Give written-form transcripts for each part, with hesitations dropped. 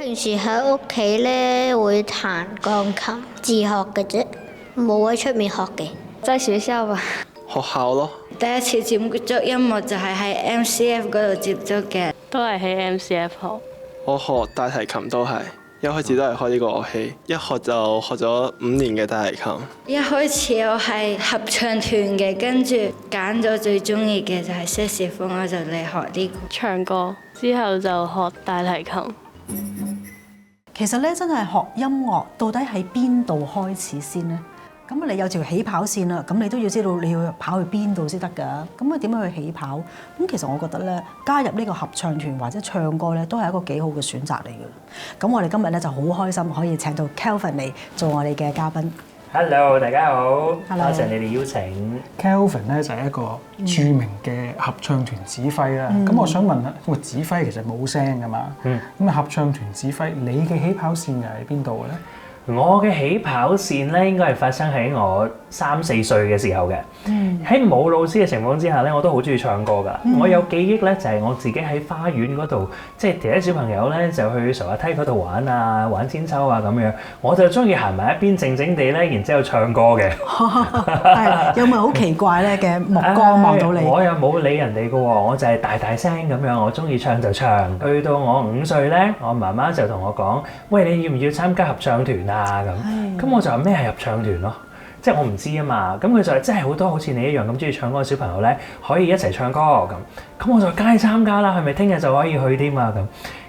平時喺屋企咧會彈鋼琴，自學嘅啫，冇喺出面學嘅。在學校吧。學校咯。第一次接觸音樂就係喺 MCF 嗰度接觸嘅，都係喺 MCF 學。我學大提琴都係，一開始都係開呢個樂器，一學就學咗5年嘅大提琴。一開始我係合唱團嘅，跟住揀咗最中意嘅就係爵士風，我就嚟學呢個唱歌，之後就學大提琴。其實咧，真係學音樂到底喺邊度開始先呢？咁你有條起跑線啦，咁你都要知道你要跑去邊度先得㗎。咁啊點樣去起跑？咁其實我覺得咧，加入呢個合唱團或者唱歌咧，都係一個幾好嘅選擇嚟嘅。咁我哋今日咧就好開心可以請到 Kelvin 嚟做我哋嘅嘉賓。Hello， 大家好， Hello。多謝你哋邀請。Kelvin 咧就係一個著名嘅合唱團指揮啦。咁我想問下，個指揮其實冇聲㗎嘛？咁啊合唱團指揮，你嘅起跑線又喺邊度嘅咧？我嘅起跑線咧，應該係發生喺我3、4歲嘅時候嘅。喺冇老師嘅情況之下咧，我都好中意唱歌㗎。我有記憶咧，就係我自己喺花園嗰度，即係啲小朋友咧就去滑滑梯嗰度玩啊，玩千秋啊咁樣。我就中意行埋一邊靜靜地咧，然之後唱歌嘅。係有冇好奇怪咧嘅目光望到你？我又冇理人哋嘅喎，我就係大大聲咁樣，我中意唱就唱。去到我5歲咧，我媽媽就同我講：喂，你要唔要參加合唱團啊？咁我就話咩係合唱團咯，即係我唔知啊嘛。咁佢就話真係好多好似你一樣咁中意唱歌嘅小朋友咧，可以一齊唱歌咁。咁我就梗係參加啦，係咪聽日就可以去添啊？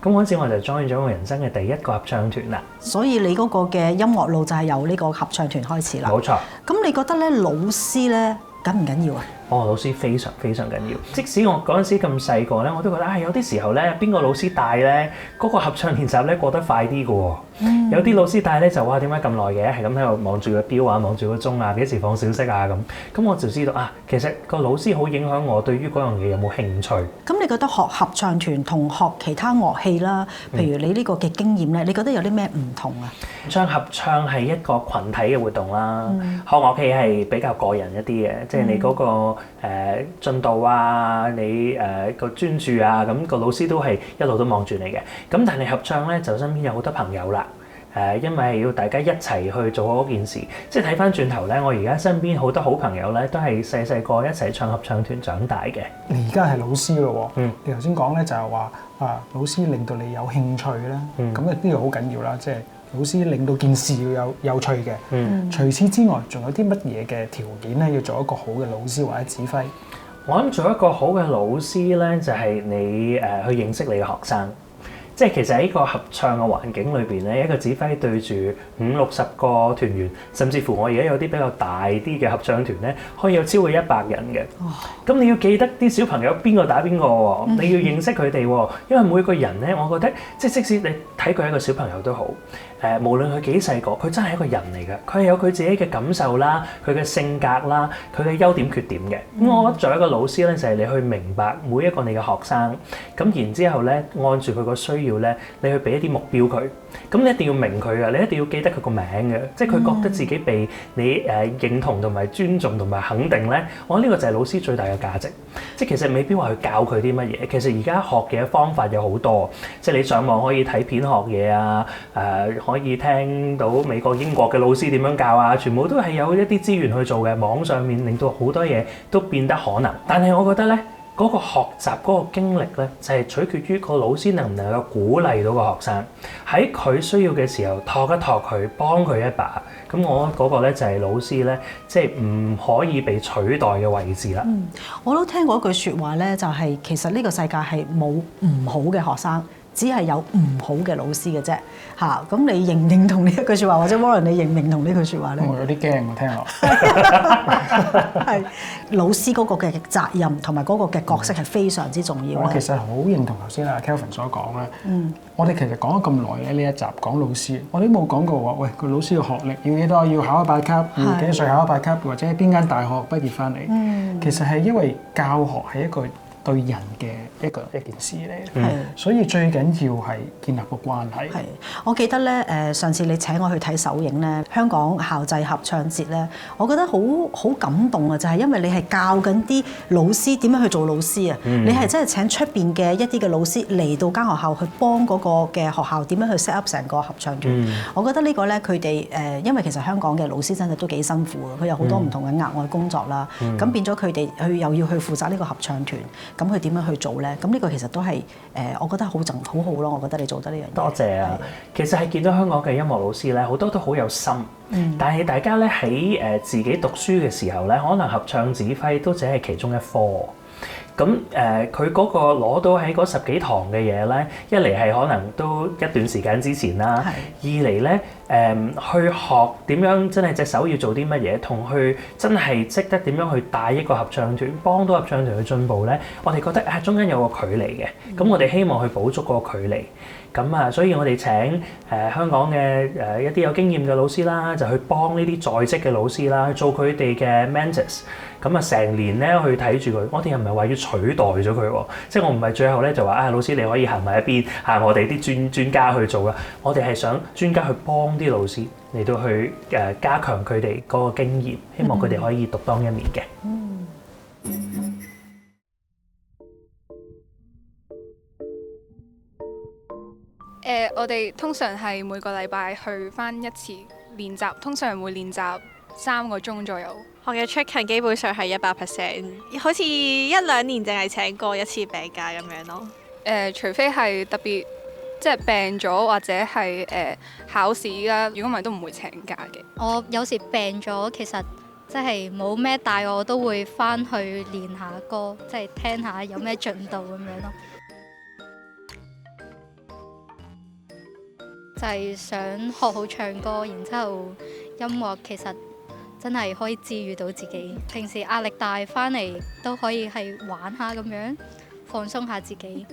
咁嗰陣時我就 join 咗我人生嘅第一個合唱團啦。所以你嗰個嘅音樂路就係由呢個合唱團開始啦。冇錯。咁你覺得咧老師咧緊唔緊要啊？老師非常非常緊要。即使我嗰陣時咁細個咧，我都覺得有啲時候咧，邊個老師帶咧，嗰個合唱練習咧過得快啲嘅喎。有啲老師帶咧就話點解咁耐嘅，係咁喺度望住個錶啊，望住個鐘啊，幾時放小息啊咁。咁我就知道其實個老師好影響我對於嗰樣嘢有冇興趣。咁你覺得學合唱團同學其他樂器啦，譬如你呢個嘅經驗咧，你覺得有啲咩唔同啊？唱合唱係一個群體嘅活動啦，學樂器係比較個人一啲嘅，即係你嗰個進度啊，你個專注啊，咁個老師都係一路都望住你嘅。咁但係合唱咧就身邊有好多朋友啦。因為要大家一齊去做嗰件事，即係睇翻轉頭咧，我而家身邊好多好朋友咧，都係細細個一齊唱合唱團長大嘅。你而家係老師咯喎，你頭先講咧就係話老師令到你有興趣啦，咁呢個好緊要啦，即係老師令到件事要有趣嘅。除此之外，仲有啲乜嘢嘅條件咧，要做一個好嘅老師或者指揮？我諗做一個好嘅老師咧，就係你去認識你嘅學生。即係其實喺個合唱嘅環境裏邊咧，一個指揮對住50、60個團員，甚至乎我而家有啲比較大啲嘅合唱團咧，可以有超過100人嘅。咁你要記得啲小朋友邊個打邊個喎，你要認識佢哋喎，因為每個人咧，我覺得即使你睇佢係一個小朋友都好，無論佢幾細個，佢真係一個人嚟嘅，佢係有佢自己嘅感受啦，佢嘅性格啦，佢嘅優點缺點嘅。咁我覺得作為一個老師咧，就係你去明白每一個你嘅學生，咁然之後咧，按住佢個需要咧，你去俾一啲目標佢。咁你一定要明佢嘅，你一定要記得佢個名嘅，即係佢覺得自己被你認同同埋尊重同埋肯定咧。我呢個就係老師最大嘅價值。即係其實未必話去教佢啲乜嘢，其實而家學嘅方法有好多，即係你上網可以睇片學嘢啊，可以聽到美國、英國嘅老師點樣教啊，全部都係有一啲資源去做嘅。網上面令到好多嘢都變得可能，但係我覺得咧，嗰個學習嗰個經歷咧，就係取決於個老師能唔能夠鼓勵到個學生喺佢需要嘅時候托一托佢，幫佢一把。咁我嗰個咧就係老師咧，即係唔可以被取代嘅位置啦。我都聽過一句説話咧，就係其實呢個世界係冇唔好嘅學生，只係有唔好嘅老師嘅啫。咁你認唔認同呢一句説話，或者 Warren 你認唔認同呢句説話咧？我有啲驚我聽落。係老師嗰個嘅責任同埋嗰個嘅角色係非常之重要。我其實好認同頭先阿 Kelvin 所講咧。我哋其實講咗咁耐咧，呢一集講老師，我哋都冇講過話，喂個老師嘅學歷要幾多，要考100級，要幾歲考100級，或者邊間大學畢業翻嚟。其實係因為教學係一個對人嘅一件事嚟。係所以最緊要係建立個關係。係，我記得咧上次你請我去睇首映咧，香港校際合唱節咧，我覺得好感動啊！就係因為你係教緊啲老師點樣去做老師啊，你係真係請出邊嘅一啲嘅老師嚟到間學校去幫嗰個嘅學校點樣去 set up 成個合唱團。我覺得呢個咧佢哋因為其實香港嘅老師真係都幾辛苦啊，佢有好多唔同嘅額外工作啦，咁變咗佢哋又要去負責呢個合唱團，咁佢點樣去做咧？咁呢個其實都係我覺得好好咯，我覺得你做得呢樣嘢。多謝啊！其實係見到香港嘅音樂老師咧，好多都好有心，但係大家咧喺自己讀書嘅時候咧，可能合唱指揮都只係其中一科。咁佢嗰個攞到喺嗰10幾堂嘅嘢咧，一嚟係可能都一段時間之前啦，二嚟咧去學點樣真係隻手要做啲乜嘢，同去真係識得點樣去帶一個合唱團，幫到合唱團去進步咧，我哋覺得中間有個距離嘅，咁我哋希望去補足個距離。咁所以我哋請香港嘅一啲有經驗嘅老師啦，就去幫呢啲在職嘅老師啦，做佢哋嘅 mentors。咁成年咧去睇住佢，我哋又唔係話要取代咗佢喎，即係我唔係最後咧就話老師你可以行埋一邊，我哋啲專家去做啦。我哋係想專家去幫啲老師嚟到去加強佢哋嗰個經驗，希望佢哋可以獨當一面嘅。我哋通常係每個禮拜去返一次練習，通常會練習3個鐘左右。我嘅出勤基本上係100%，好似1-2年淨係請過一次病假咁樣咯。除非係特別即係病咗或者係考試啦，如果唔係都唔會請假嘅。我有時病咗，其實即係冇咩帶我都會翻去練下歌，即係聽下有咩進度咁樣咯。就係想學好唱歌，然之後音樂其實真係可以治癒到自己。平時壓力大翻嚟都可以係玩下咁樣，放鬆下自己。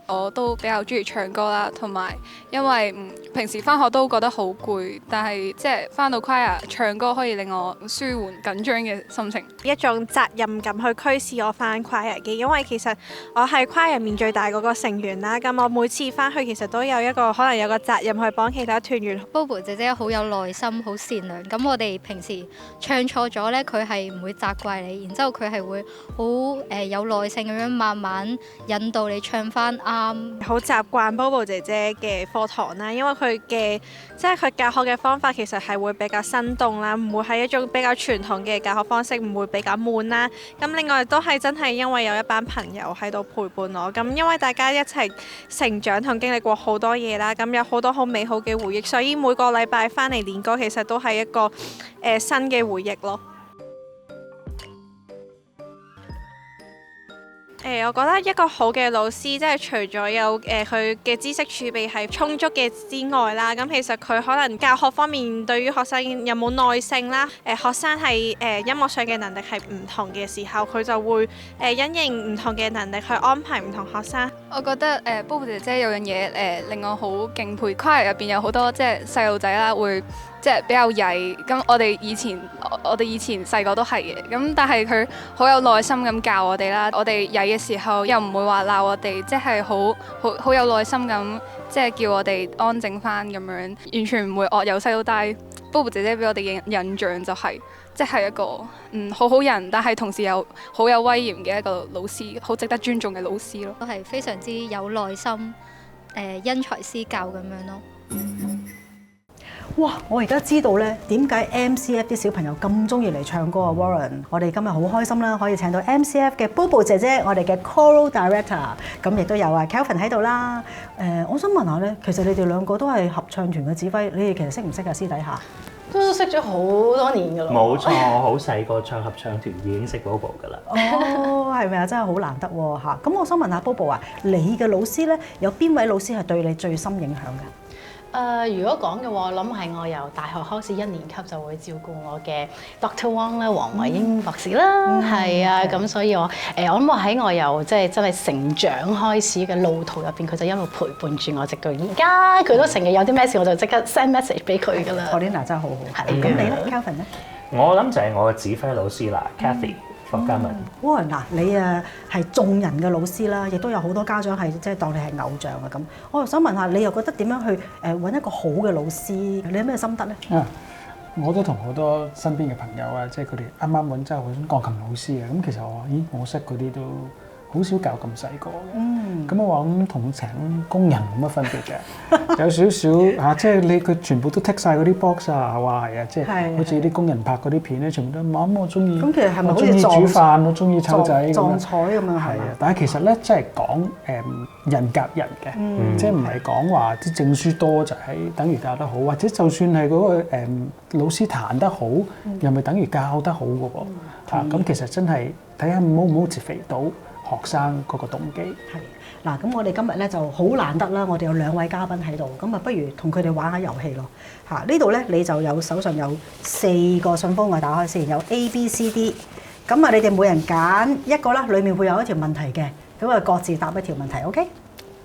我都比較中意唱歌啦，同埋因為平時返學都覺得好攰，但係即係返到 choir 唱歌可以令我舒緩緊張嘅心情，一種責任感去驅使我返 choir 嘅。因為其實我係 choir 入面最大嗰個成員啦，咁我每次返去其實都有一個可能有個責任去幫其他團員。Bobo 姐姐好有耐心，好善良。咁我哋平時唱錯咗呢，佢係唔會責怪你，然之後佢係會好有耐性咁樣慢慢引導你唱返啱。好習慣 Bobo 姐姐嘅課堂啦，因為佢嘅即係佢教學嘅方法其實係會比較生動啦，唔會係一種比較傳統嘅教學方式，唔會比較悶啦。咁另外都係真係因為有一班朋友喺度陪伴我，咁因為大家一齊成長同經歷過好多嘢啦，咁有好多好美好嘅回憶，所以每個禮拜返嚟練歌其實都係一個新嘅回憶咯。我覺得一個好嘅老師，即係除咗有佢嘅知識儲備係充足嘅之外啦，咁其實佢可能教學方面對於學生有冇耐性啦，學生係音樂上嘅能力係唔同嘅時候，佢就會因應唔同嘅能力去安排唔同學生。我覺得Bobo 姐姐有樣嘢令我好敬佩，choir入邊有好多即係細路仔啦，會即係比較曳。咁我哋以前細個都係嘅，咁但係佢好有耐心咁教我哋啦。我哋曳嘅時候又唔會話鬧我哋，即係好有耐心咁，即係叫我哋安靜翻咁樣，完全唔會惡。由細到大，Bobo 姐姐俾我哋嘅印象就係即係一個好人，但係同時又好有威嚴嘅一個老師，好值得尊重嘅老師咯。都係非常之有耐心，因材施教咁樣咯。哇！我而家知道咧點解 MCF 啲小朋友咁中意嚟唱歌啊 Warren！我哋今日好開心啦，可以請到 MCF 嘅 Bobo 姐姐，我哋嘅 Choral Director， 咁亦都有啊 Kelvin 喺度啦。我想問下咧，其實你哋兩個都係合唱團嘅指揮，你哋其實識唔識啊？私底下都識咗好多年㗎啦。冇錯，我好細個唱合唱團已經識 Bobo 㗎啦。哦，係咪啊？真係好難得喎嚇！咁我想問下 Bobo 啊，你嘅老師咧有邊位老師係對你最深影響嘅？如果講嘅話，我諗係我由大學開始1年級就會照顧我嘅 Dr. Wong 啦，黃慧英博士啦，係啊，咁所以我諗我喺我由即係真係成長開始嘅路途入邊，佢就一路陪伴住我直到而家。佢都成日有啲咩事，我就即刻 send message 俾佢㗎啦。Paulina真係好好。咁你咧 Kelvin 咧？我諗就係我嘅指揮老師啦，Cathy 霍嘉文。哇！嗱，你係眾人嘅老師啦，亦都有好多家長係即係當你係偶像啊咁。我又想問下，你又覺得點樣去揾一個好嘅老師？你有咩心得咧？我都同好多身邊嘅朋友啊，即係佢哋啱啱揾真係好想鋼琴老師嘅。咁其實我話，咦，我識嗰啲都好少教咁細個嘅。咁我話咁同請工人冇乜分別嘅，有少少嚇，即係佢全部都剔晒嗰啲 box 啊，話係啊，即係好似啲工人拍嗰啲片咧，全部都咁我中意。咁其實係咪好似煮飯，我中意湊仔撞彩咁樣？係啊，但係其實咧，即係講人夾人嘅，即係唔係講話啲證書多就係等於教得好，或者就算係嗰個老師彈得好，又咪等於教得好嘅喎。嚇，咁其實真係睇下唔好motivate到學生嗰個動機。係嗱，咁我哋今日咧就好難得啦，我哋有2位嘉賓喺度，咁啊不如同佢哋玩下遊戲咯。嚇，呢度咧你就有手上有4個信封，我打開先，有 A、B、C、D。咁啊，你哋每人揀一個啦，裡面會有一條問題嘅，咁啊各自答一條問題，OK？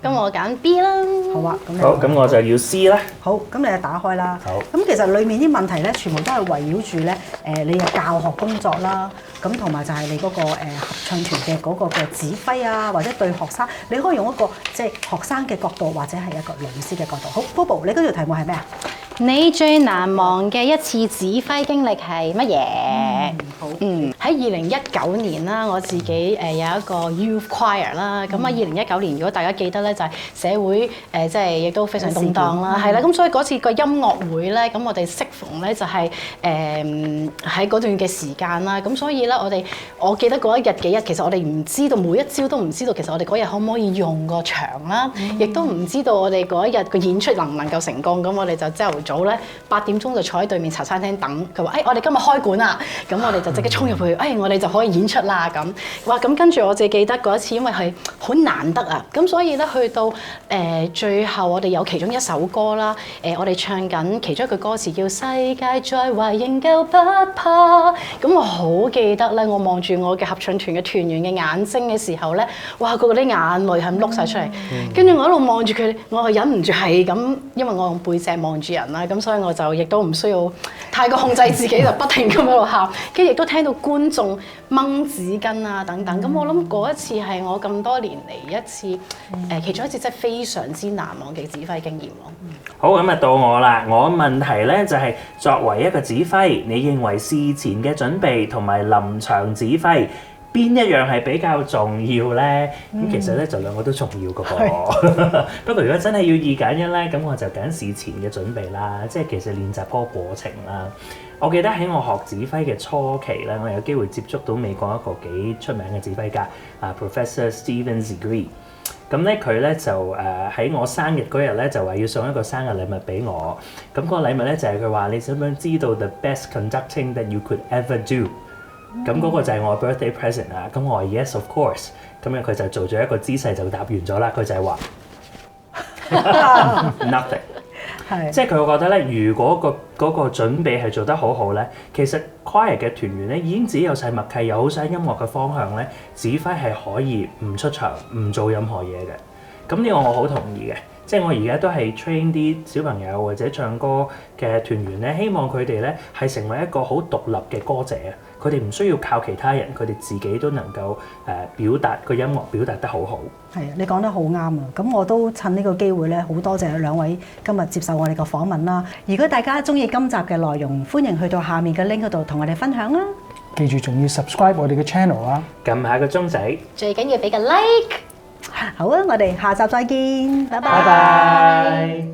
咁我揀 B 啦。好啊，好，咁我就要 C 啦。好，咁你就打開啦。好。咁其實裡面啲問題咧，全部都係圍繞住咧你嘅教學工作啦，咁同埋就係你嗰個合唱團嘅嗰個嘅指揮啊，或者對學生，你可以用一個即係學生嘅角度，或者係一個老師嘅角度。好 Bobo， 你嗰條題目係咩啊？你最難忘嘅一次指揮經歷係乜嘢？好。喺2019年啦，我自己有一個 youth choir 啦。咁啊，2019年如果大家記得咧，就係社會即係亦都非常動盪啦，係啦。咁所以嗰次個音樂會咧，咁我哋適逢咧就係喺嗰段嘅時間啦。咁所以咧，我記得嗰一日幾日，其實我哋唔知道每一朝都唔知道，其實我哋嗰日可唔可以用個場啦，亦都唔知道我哋嗰一日個演出能唔能夠成功。咁我哋就朝頭早咧8點鐘就坐喺對面茶餐廳等佢話，我哋今日開館啦，咁我哋就即刻衝入去，我哋就可以演出啦咁。哇！咁跟住我就記得嗰一次，因為係好難得啊，咁所以咧去到最後，我哋有其中一首歌啦，我哋唱緊其中一句歌詞叫世界再壞仍舊不怕。咁我好記得咧，我望住我嘅合唱團嘅團員嘅眼睛嘅時候咧，哇！嗰啲眼淚係咁碌晒出嚟，跟住我一路望住佢，我係忍唔住係咁，因為我用背脊望住人啦，咁所以我就亦都唔需要太過控制自己，就不停咁喺度喊，跟住亦都聽到觀眾掹紙巾啊等等。咁我諗嗰一次係我咁多年嚟一次其中一次真係非常之難忘嘅指揮經驗咯。好，咁啊到我啦。我問題咧就係作為一個指揮，你認為事前嘅準備同埋臨場指揮邊一樣係比較重要咧？咁其實咧就兩個都重要嘅噃。不過如果真係要2揀1咧，咁我就揀事前嘅準備啦，即係其實練習嗰個過程啦。我記得喺我學指揮嘅初期咧，我有機會接觸到美國一個幾出名嘅指揮家Professor Steven Zigri。咁咧佢咧就喺我生日嗰日咧就話要送一個生日禮物俾我。咁個禮物咧就係佢話你想唔想知道 the best conducting that you could ever do？咁嗰個就係我 birthday present 啊！咁我話 yes of course。咁樣佢就做咗一個姿勢就答完咗啦。佢就係話 nothing。即係佢會覺得咧，如果嗰個準備係做得好好咧，其實 choir 嘅團員咧已經自己有晒默契，有好晒音樂嘅方向咧，指揮係可以唔出場，唔做任何嘢嘅。咁呢個我好同意嘅。即係我而家都係 train 啲小朋友或者唱歌嘅團員咧，希望佢哋咧係成為一個好獨立嘅歌者啊！佢哋唔需要靠其他人，佢哋自己都能夠表達個音樂表達得好好。係啊，你講得好啱啊！咁我都趁呢個機會咧，好多謝2位今日接受我哋嘅訪問啦。如果大家中意今集嘅內容，歡迎去到下面嘅 link 嗰度同我哋分享啦。記住仲要 subscribe 我哋嘅 channel 啊，撳下個鐘仔，最緊要俾個 like。好啊，我哋下集再見，拜拜。拜拜。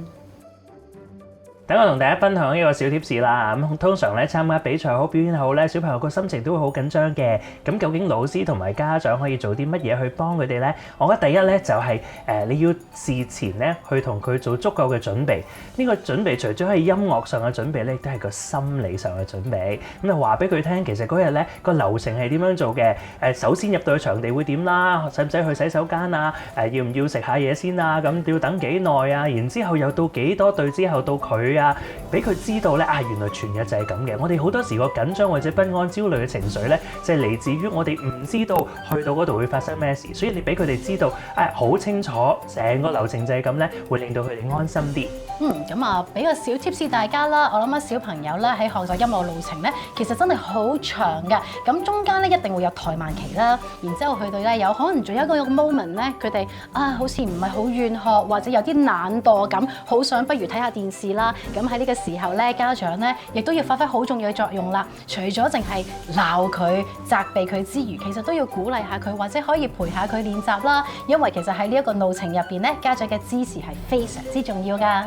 等我同大家分享呢個小貼士啦。咁通常咧參加比賽好表演好咧，小朋友個心情都會好緊張嘅。咁究竟老師同埋家長可以做啲乜嘢去幫佢哋咧？我覺得第一咧就係你要事前咧去同佢做足夠嘅準備。呢個準備除咗係音樂上嘅準備咧，亦都係個心理上嘅準備。咁就話俾佢聽，其實嗰日咧個流程係點樣做嘅？首先入到去場地會點啦？使唔使去洗手間啊？要唔要食下嘢先啊？咁要等幾耐啊？然之後又到幾多隊之後到佢佢啊，俾佢知道咧原來全日就係咁嘅。我哋好多時個緊張或者不安、焦慮嘅情緒咧，就係嚟自於我哋唔知道去到嗰度會發生咩事，所以你俾佢哋知道好清楚成個流程就係咁咧，會令到佢哋安心啲。咁啊，俾個小 tips 大家啦。我諗小朋友咧喺學習音樂路程咧，其實真係好長嘅。咁中間咧一定會有怠慢期啦，然之後去到咧有可能仲有一個 moment 咧，佢哋好似唔係好願學，或者有啲懶惰咁，好想不如睇下電視啦。咁喺呢個時候咧，家長咧亦都要發揮好重要嘅作用啦。除咗淨係鬧佢、責備佢之餘，其實都要鼓勵下佢，或者可以陪下佢練習啦。因為其實喺呢一個路程入邊咧，家長嘅支持係非常之重要㗎。